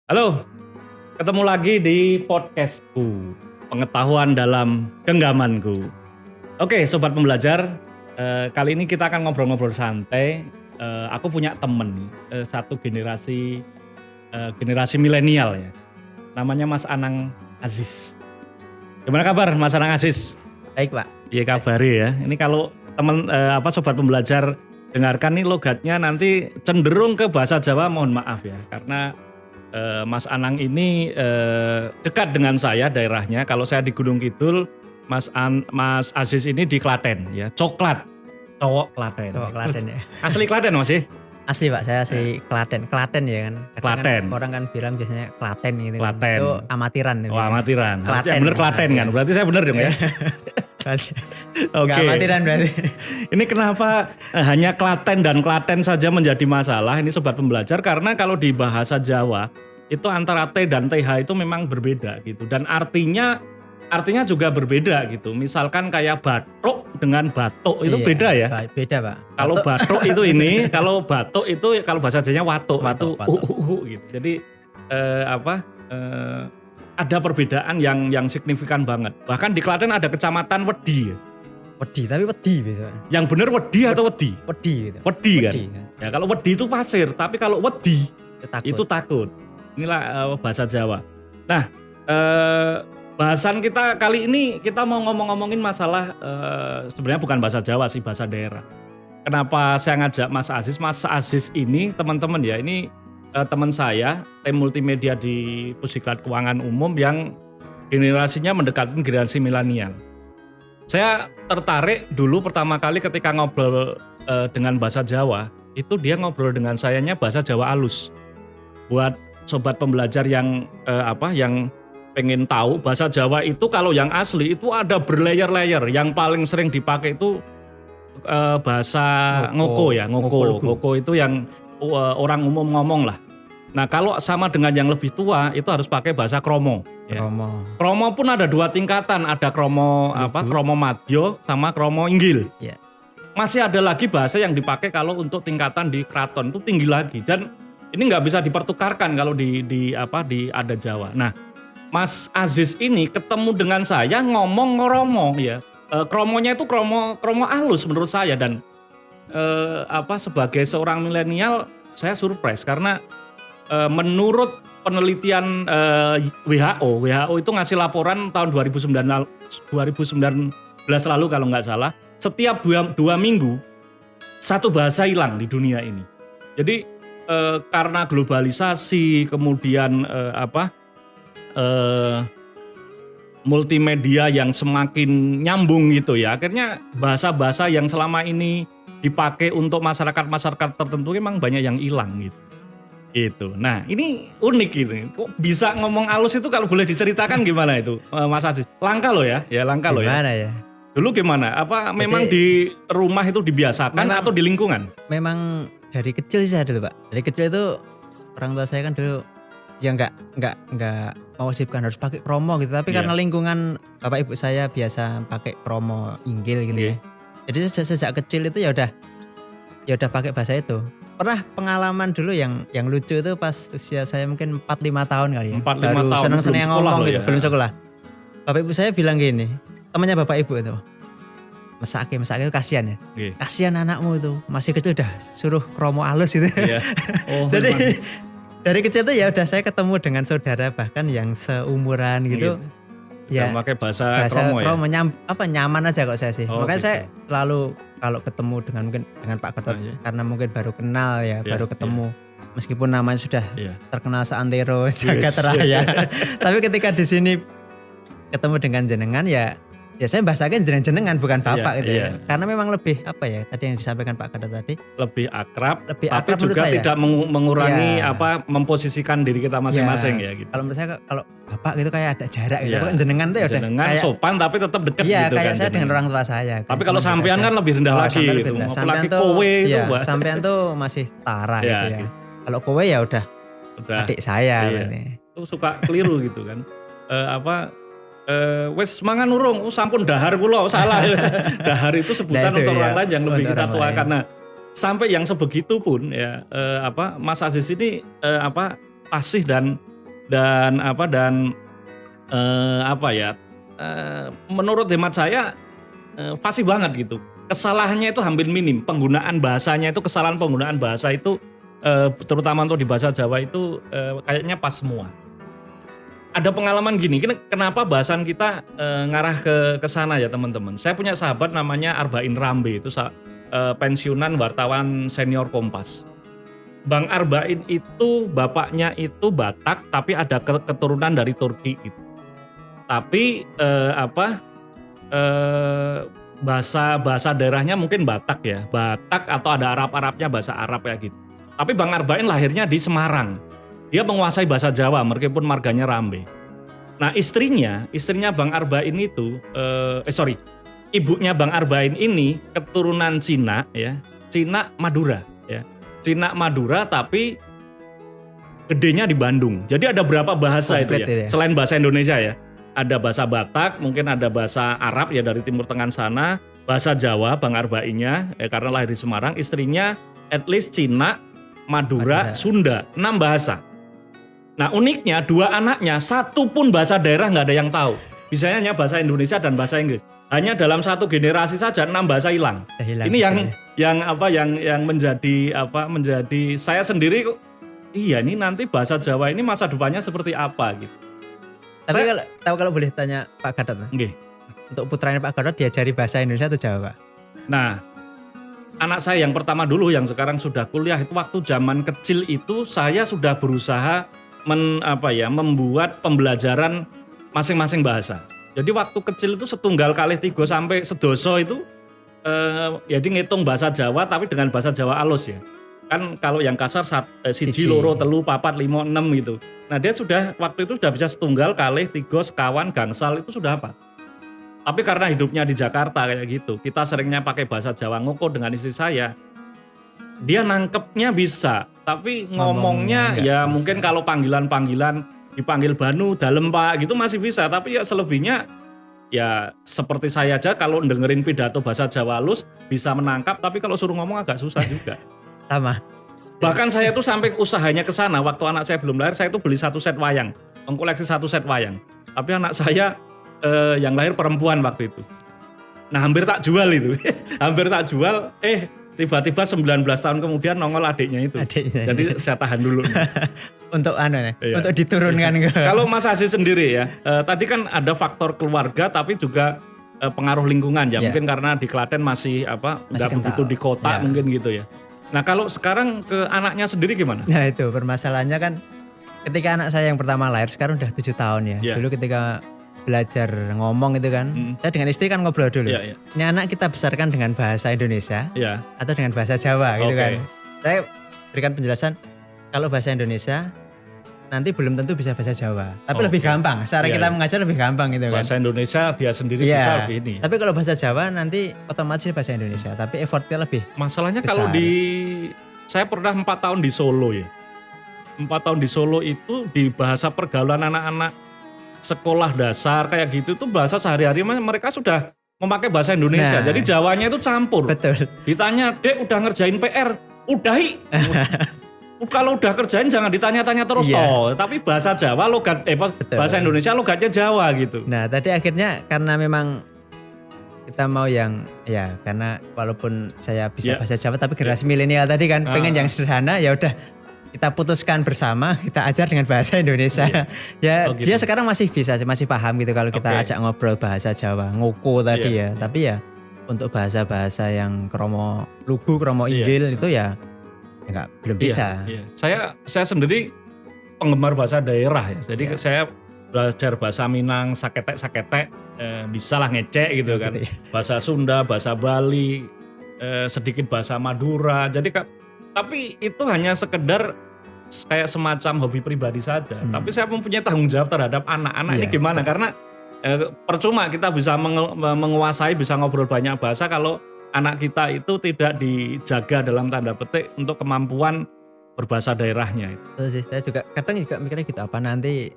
Halo, ketemu lagi di podcastku, pengetahuan dalam genggamanku. Oke, sobat pembelajar, kali ini kita akan ngobrol-ngobrol santai. Aku punya temen nih, satu generasi milenial ya. Namanya Mas Anang Aziz. Gimana kabar Mas Anang Aziz? Baik Pak. Iya kabari ya. Ini kalau teman sobat pembelajar dengarkan nih logatnya nanti cenderung ke bahasa Jawa, mohon maaf ya, karena Mas Anang ini dekat dengan saya daerahnya. Kalau saya di Gunung Kidul, Mas Aziz ini di Klaten ya. Cowok Klaten. Cowok Klaten ya. Asli Klaten Mas ya? Asli Pak, saya asli Klaten. Klaten ya kan. Klaten. Kan orang kan bilang biasanya Klaten gitu. Klaten. Itu amatiran. Oh amatiran. Harusnya Klaten. bener Klaten kan. Berarti saya bener dong ya. Oke. Amatiran berarti. Ini kenapa hanya Klaten dan Klaten saja menjadi masalah ini sobat pembelajar, karena kalau di bahasa Jawa itu antara T dan TH itu memang berbeda gitu, dan artinya juga berbeda gitu. Misalkan kayak batuk dengan batuk itu beda ya. Beda Pak. Kalau batuk itu ini, kalau batuk itu kalau bahasa Jawanya watuk itu gitu. Jadi ada perbedaan yang signifikan banget. Bahkan di Klaten ada kecamatan Wedi. Wedi gitu. Yang benar Wedi atau Wedi? Wedi gitu. Wedi kan? Ya kalau Wedi itu pasir, tapi kalau Wedi itu takut. Inilah bahasa Jawa. Nah, bahasan kita kali ini kita mau ngomongin masalah sebenarnya bukan bahasa Jawa sih, bahasa daerah. Kenapa saya ngajak Mas Aziz? Mas Aziz ini teman-teman ya, ini teman saya, tim multimedia di Pusiklat Keuangan Umum yang generasinya mendekati generasi milenial. Saya tertarik dulu pertama kali ketika ngobrol dengan bahasa Jawa, itu dia ngobrol dengan sayanya bahasa Jawa halus. Buat sobat pembelajar yang yang pengen tahu, bahasa Jawa itu kalau yang asli itu ada berlayer-layer. Yang paling sering dipakai itu bahasa ngoko ya, ngoko itu yang orang umum ngomong lah. Nah kalau sama dengan yang lebih tua itu harus pakai bahasa kromo. Ya. Kromo pun ada dua tingkatan, ada kromo kromo madyo sama kromo inggil. Ya. Masih ada lagi bahasa yang dipakai kalau untuk tingkatan di keraton itu tinggi lagi, dan ini nggak bisa dipertukarkan kalau di adat Jawa. Nah Mas Aziz ini ketemu dengan saya ngomong ngoromo ya. Kromonya itu kromo halus menurut saya, dan sebagai seorang milenial saya surprise karena menurut penelitian WHO itu ngasih laporan tahun 2019 lalu kalau nggak salah, setiap dua minggu satu bahasa hilang di dunia ini. Jadi karena globalisasi kemudian multimedia yang semakin nyambung gitu ya, akhirnya bahasa-bahasa yang selama ini dipakai untuk masyarakat tertentu memang banyak yang hilang gitu. Nah ini unik ini, kok bisa ngomong halus itu, kalau boleh diceritakan gimana itu Mas Aziz? Langka loh ya langka loh ya. Gimana ya? Dulu gimana? Memang di rumah itu dibiasakan atau di lingkungan? Memang dari kecil sih saya dulu Pak. Dari kecil itu orang tua saya kan dulu ya nggak mewajibkan harus pakai kromo gitu, tapi karena lingkungan bapak ibu saya biasa pakai kromo inggil gitu ya. Jadi sejak kecil itu ya udah pakai bahasa itu. Pernah pengalaman dulu yang lucu itu pas usia saya mungkin 4-5 tahun kali ya. 4-5 tahun seneng ngomong gitu, ya. Belum sekolah. Bapak ibu saya bilang gini, temannya bapak ibu itu, mesake itu kasihan ya. Kasihan anakmu itu masih kecil udah suruh kromo halus gitu. Jadi dari kecil tuh ya udah saya ketemu dengan saudara bahkan yang seumuran gitu. Ya pakai bahasa kromo ya. Nyaman aja kok saya sih. Makanya gitu. saya selalu kalau ketemu dengan Pak Gatot karena mungkin baru kenal ya, baru ketemu. Meskipun namanya sudah terkenal seantero jagat raya. Tapi ketika di sini ketemu dengan jenengan ya saya bahasakan jenengan bukan bapak gitu ya. Karena memang lebih tadi yang disampaikan Pak Gatot tadi, lebih akrab tapi juga tidak mengurangi memposisikan diri kita masing-masing ya gitu. Kalau menurut saya kalau bapak gitu kayak ada jarak gitu. Kalau jenengan tuh ya udah kayak sopan tapi tetap dekat gitu kan. Iya, kayak saya dengan orang tua saya. Tapi kalau sampean kan lebih rendah lagi gitu. Apalagi kowe itu sampean tuh masih setara gitu ya. Kalau kowe ya udah adik saya berarti. Itu suka keliru gitu kan. Wes mangan urung, sampun dahar kula, salah. Dahar itu sebutan untuk orang lain yang lebih kita tuakan. Nah, sampai yang sebegitu pun ya Mas Aziz ini fasih dan dan menurut hemat saya fasih banget gitu. Kesalahannya itu hampir minim. Penggunaan bahasanya itu, kesalahan penggunaan bahasa itu terutama untuk di bahasa Jawa itu kayaknya pas semua. Ada pengalaman gini, kenapa bahasan kita ngarah ke sana ya teman-teman. Saya punya sahabat namanya Arbain Rambe, itu pensiunan wartawan senior Kompas. Bang Arbain itu bapaknya itu Batak tapi ada keturunan dari Turki gitu. Tapi bahasa daerahnya mungkin Batak ya, Batak atau ada Arabnya, bahasa Arab ya gitu. Tapi Bang Arbain lahirnya di Semarang. Dia menguasai bahasa Jawa meskipun marganya Rambe. Nah istrinya Bang Arbain itu, ibunya Bang Arbain ini keturunan Cina ya, Cina Madura ya. Cina Madura tapi gedenya di Bandung. Jadi ada berapa bahasa itu ya, selain bahasa Indonesia ya. Ada bahasa Batak, mungkin ada bahasa Arab ya dari Timur Tengah sana, bahasa Jawa Bang Arbainnya karena lahir di Semarang, istrinya at least Cina, Madura, Sunda, 6 bahasa. Nah uniknya 2 anaknya satu pun bahasa daerah nggak ada yang tahu. Bisanya hanya bahasa Indonesia dan bahasa Inggris. Hanya dalam satu generasi saja 6 bahasa hilang. Ini yang menjadi saya sendiri kok. Iya ini nanti bahasa Jawa ini masa depannya seperti apa gitu. Tapi kalau boleh tanya Pak Gatot, okay. Untuk putranya Pak Gatot diajari bahasa Indonesia atau Jawa? Nah, anak saya yang pertama dulu yang sekarang sudah kuliah itu waktu zaman kecil itu saya sudah berusaha membuat pembelajaran masing-masing bahasa. Jadi waktu kecil itu setunggal kalih 3 sampai sedoso itu jadi ngitung bahasa Jawa tapi dengan bahasa Jawa alus ya. Kan kalau yang kasar siji loro telu papat 5 6 gitu. Nah dia sudah waktu itu sudah bisa setunggal kalih 3 sekawan gangsal itu sudah apa. Tapi karena hidupnya di Jakarta kayak gitu, kita seringnya pakai bahasa Jawa ngoko dengan istri saya. Dia nangkepnya bisa, tapi ngomongnya ya bisa. Mungkin kalau panggilan-panggilan dipanggil Banu, dalem Pak gitu masih bisa, tapi ya selebihnya ya seperti saya aja kalau dengerin pidato bahasa Jawa halus bisa menangkap, tapi kalau suruh ngomong agak susah juga. Sama. Bahkan saya tuh sampai usahanya ke sana waktu anak saya belum lahir, saya tuh beli 1 set wayang, mengkoleksi 1 set wayang. Tapi anak saya yang lahir perempuan waktu itu. Nah hampir tak jual itu, hampir tak jual. Tiba-tiba 19 tahun kemudian nongol adiknya itu. Jadi saya tahan dulu. Untuk untuk diturunkan ke. Kalau Mas Aziz sendiri ya, tadi kan ada faktor keluarga tapi juga pengaruh lingkungan ya. Mungkin karena di Klaten masih nggak begitu di kota mungkin gitu ya. Nah kalau sekarang ke anaknya sendiri gimana? Nah itu permasalahannya kan ketika anak saya yang pertama lahir sekarang udah 7 tahun ya. Dulu ketika belajar ngomong itu kan, saya dengan istri kan ngobrol dulu. Ini anak kita besarkan dengan bahasa Indonesia atau dengan bahasa Jawa gitu kan. Saya berikan penjelasan kalau bahasa Indonesia nanti belum tentu bisa bahasa Jawa, tapi lebih gampang. Cara kita mengajar lebih gampang gitu kan. Bahasa Indonesia dia sendiri bisa lebih ini. Tapi kalau bahasa Jawa nanti otomatis bahasa Indonesia, tapi effortnya lebih. Masalahnya besar. Kalau saya pernah 4 tahun di Solo ya. 4 tahun di Solo itu di bahasa pergaulan anak-anak sekolah dasar kayak gitu tuh bahasa sehari-hari mereka sudah memakai bahasa Indonesia. Jadi Jawanya itu campur. Betul. Ditanya, "Dek, udah ngerjain PR?" "Udahi." Kalau udah kerjain jangan ditanya-tanya terus toh. Tapi bahasa Jawa bahasa Indonesia logatnya Jawa gitu. Nah, tadi akhirnya karena memang kita mau yang karena walaupun saya bisa bahasa Jawa tapi generasi milenial tadi kan pengen yang sederhana, ya udah kita putuskan bersama, kita ajar dengan bahasa Indonesia. Gitu. Dia sekarang masih paham gitu kalau kita ajak ngobrol bahasa Jawa, ngoko tadi ya. Tapi ya untuk bahasa-bahasa yang kromo lugu, kromo inggil itu belum bisa. Saya sendiri penggemar bahasa daerah ya. Jadi saya belajar bahasa Minang, saketek, bisa lah ngecek gitu kan. Bahasa Sunda, bahasa Bali, sedikit bahasa Madura. Jadi tapi itu hanya sekedar kayak semacam hobi pribadi saja. Tapi saya mempunyai tanggung jawab terhadap anak-anak ini gimana? Karena percuma kita bisa menguasai, bisa ngobrol banyak bahasa kalau anak kita itu tidak dijaga dalam tanda petik untuk kemampuan berbahasa daerahnya. Itu sih, saya kadang juga mikirnya gitu, apa nanti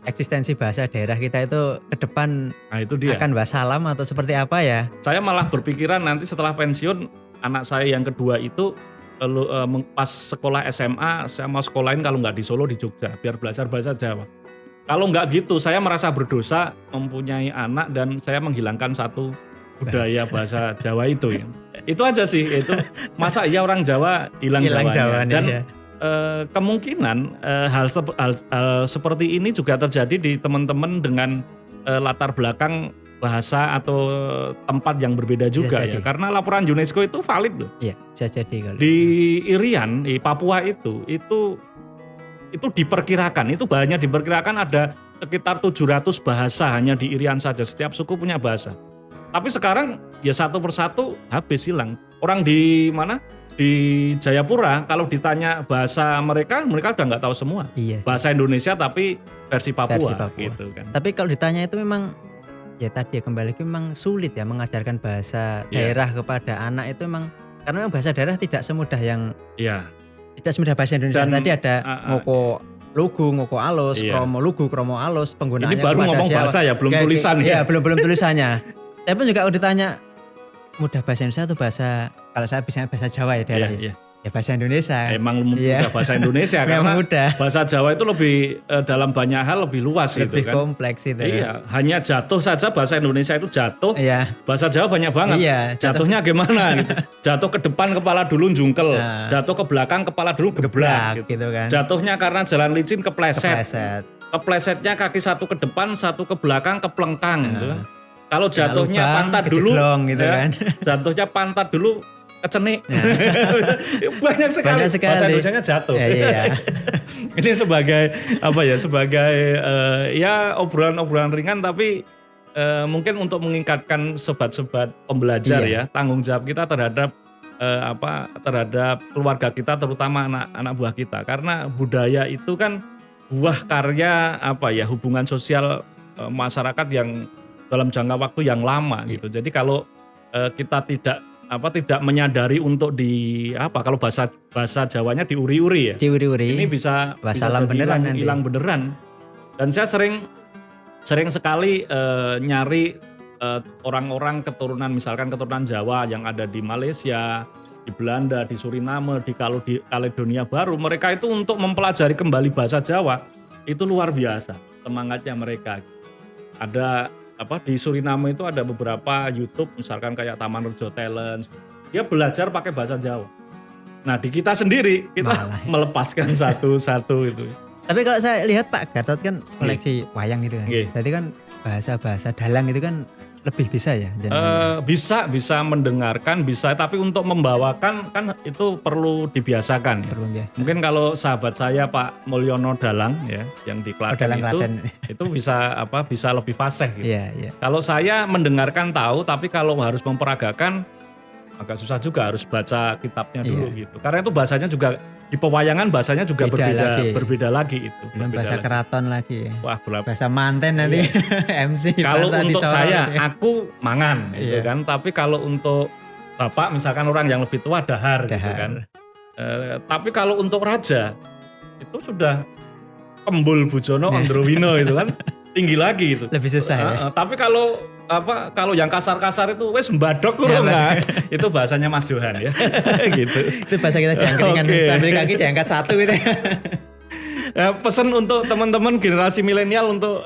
eksistensi bahasa daerah kita itu ke depan itu akan wassalam atau seperti apa ya? Saya malah berpikiran nanti setelah pensiun anak saya yang kedua itu pas sekolah SMA saya mau sekolahin kalau nggak di Solo di Jogja biar belajar bahasa Jawa. Kalau nggak gitu saya merasa berdosa mempunyai anak dan saya menghilangkan satu budaya bahasa Jawa itu ya. Itu aja sih, itu masa iya orang Jawa hilang Jawanya. Dan ya. Kemungkinan hal seperti ini juga terjadi di teman-teman dengan latar belakang bahasa atau tempat yang berbeda juga ya. Karena laporan UNESCO itu valid loh. Iya, bisa jadi kalau. Di Irian, di Papua itu diperkirakan, itu banyak diperkirakan ada sekitar 700 bahasa hanya di Irian saja. Setiap suku punya bahasa. Tapi sekarang ya satu persatu habis hilang. Orang di mana? Di Jayapura kalau ditanya bahasa mereka udah nggak tahu semua. Iya, bahasa Indonesia tapi versi Papua gitu kan. Tapi kalau ditanya itu memang ya tadi ya kembali memang sulit ya mengajarkan bahasa daerah kepada anak itu memang karena memang bahasa daerah tidak semudah yang tidak semudah bahasa Indonesia. Dan, tadi ada ngoko lugu, ngoko alus, kromo lugu, kromo alus, penggunaannya. Ini baru ngomong bahasa ya, belum tulisan ya. Belum tulisannya. Tapi pun juga kalau ditanya mudah bahasa Indonesia atau bahasa, kalau saya bisa bahasa Jawa ya daerah ya bahasa Indonesia. Emang mudah bahasa Indonesia karena mudah. Bahasa Jawa itu lebih dalam banyak hal lebih luas lebih gitu kan. Kompleks itu. Iya, hanya jatuh saja bahasa Indonesia itu jatuh. Iya. Bahasa Jawa banyak banget. Iya, jatuhnya gimana gitu. Jatuh ke depan kepala dulu jungkel, jatuh ke belakang kepala dulu geblak gitu kan. Jatuhnya karena jalan licin kepleset. Keplesetnya kaki satu ke depan, satu ke belakang keplengkang gitu kan. Kalau jatuhnya pantat dulu gitu kan. Jatuhnya pantat dulu kecenik. Banyak sekali. Bahasa Indonesianya jatuh. Iya. Ini sebagai apa ya? Sebagai ya obrolan-obrolan ringan tapi mungkin untuk mengingatkan sobat-sobat pembelajar ya, tanggung jawab kita terhadap terhadap keluarga kita terutama anak-anak buah kita. Karena budaya itu kan buah karya hubungan sosial masyarakat yang dalam jangka waktu yang lama gitu. Jadi kalau kita tidak menyadari untuk kalau bahasa Jawanya diuri-uri ya. Diuri-uri. Ini bisa salam beneran nanti. Hilang beneran. Dan saya sering sekali nyari orang-orang misalkan keturunan Jawa yang ada di Malaysia, di Belanda, di Suriname, di Kaledonia Baru, mereka itu untuk mempelajari kembali bahasa Jawa itu luar biasa semangatnya mereka. Ada di Suriname itu ada beberapa YouTube misalkan kayak Taman Rejo Talent, dia belajar pakai bahasa Jawa. Nah di kita sendiri kita melepaskan satu-satu itu. Tapi kalau saya lihat Pak Gatot kan koleksi wayang gitu kan, berarti kan bahasa dalang itu kan lebih bisa ya? Bisa mendengarkan, bisa, tapi untuk membawakan kan itu perlu dibiasakan ya. Mungkin kalau sahabat saya Pak Mulyono Dalang ya, yang di Klaten itu bisa lebih fasih gitu. Kalau saya mendengarkan tahu, tapi kalau harus memperagakan agak susah juga, harus baca kitabnya dulu gitu. Karena itu bahasanya juga di pewayangan bahasanya juga berbeda lagi itu. Bahasa keraton lagi. Wah, bahasa manten nanti MC. Kalau untuk saya, aku mangan gitu kan. Tapi kalau untuk bapak misalkan orang yang lebih tua dahar. Gitu kan. Tapi kalau untuk raja itu sudah Kembul Bujono Androwino itu kan tinggi lagi itu. Lebih susah ya. Tapi kalau yang kasar-kasar itu wes mbadok kurang itu bahasanya Mas Johan ya. Gitu. Itu bahasa kita diangkringan sambil kaki diangkat satu gitu. Pesan untuk teman-teman generasi milenial untuk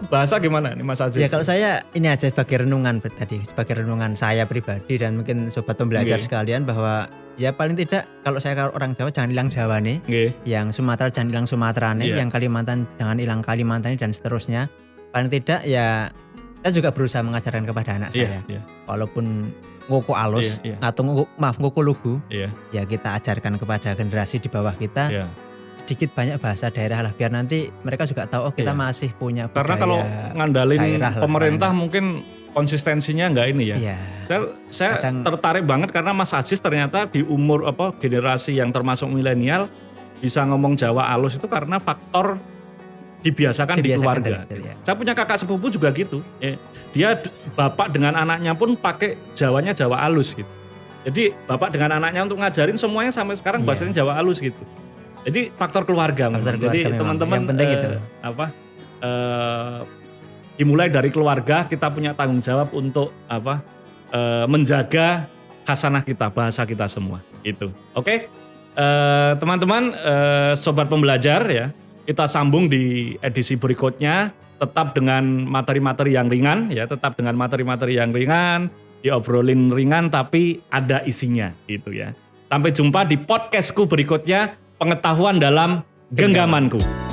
bahasa gimana nih Mas Aziz? Ya kalau saya ini aja sebagai renungan tadi, sebagai renungan saya pribadi dan mungkin sobat pembelajar sekalian bahwa ya paling tidak kalau saya orang Jawa jangan hilang Jawa nih, yang Sumatera jangan hilang Sumatera nih, yang Kalimantan jangan hilang Kalimantan dan seterusnya. Paling tidak ya saya juga berusaha mengajarkan kepada anak saya, walaupun ngoko alus atau ngoko lugu, ya kita ajarkan kepada generasi di bawah kita. Sedikit banyak bahasa daerah lah biar nanti mereka juga tahu kita masih punya budaya. Karena kalau ngandalin pemerintah mungkin konsistensinya enggak ini ya. Saya tertarik banget karena Mas Aziz ternyata di umur generasi yang termasuk milenial bisa ngomong Jawa alus itu karena faktor dibiasakan di keluarga. Saya punya kakak sepupu juga gitu. Dia bapak dengan anaknya pun pakai Jawanya Jawa alus gitu. Jadi bapak dengan anaknya untuk ngajarin semuanya sampai sekarang bahasanya Jawa alus gitu. Jadi faktor keluarga. Jadi teman-teman dimulai dari keluarga, kita punya tanggung jawab untuk menjaga khasanah kita, bahasa kita semua. Itu. Oke. Teman-teman, sobat pembelajar ya, kita sambung di edisi berikutnya, tetap dengan materi-materi yang ringan ya, diobrolin ringan tapi ada isinya gitu ya. Sampai jumpa di podcastku berikutnya, pengetahuan dalam genggamanku.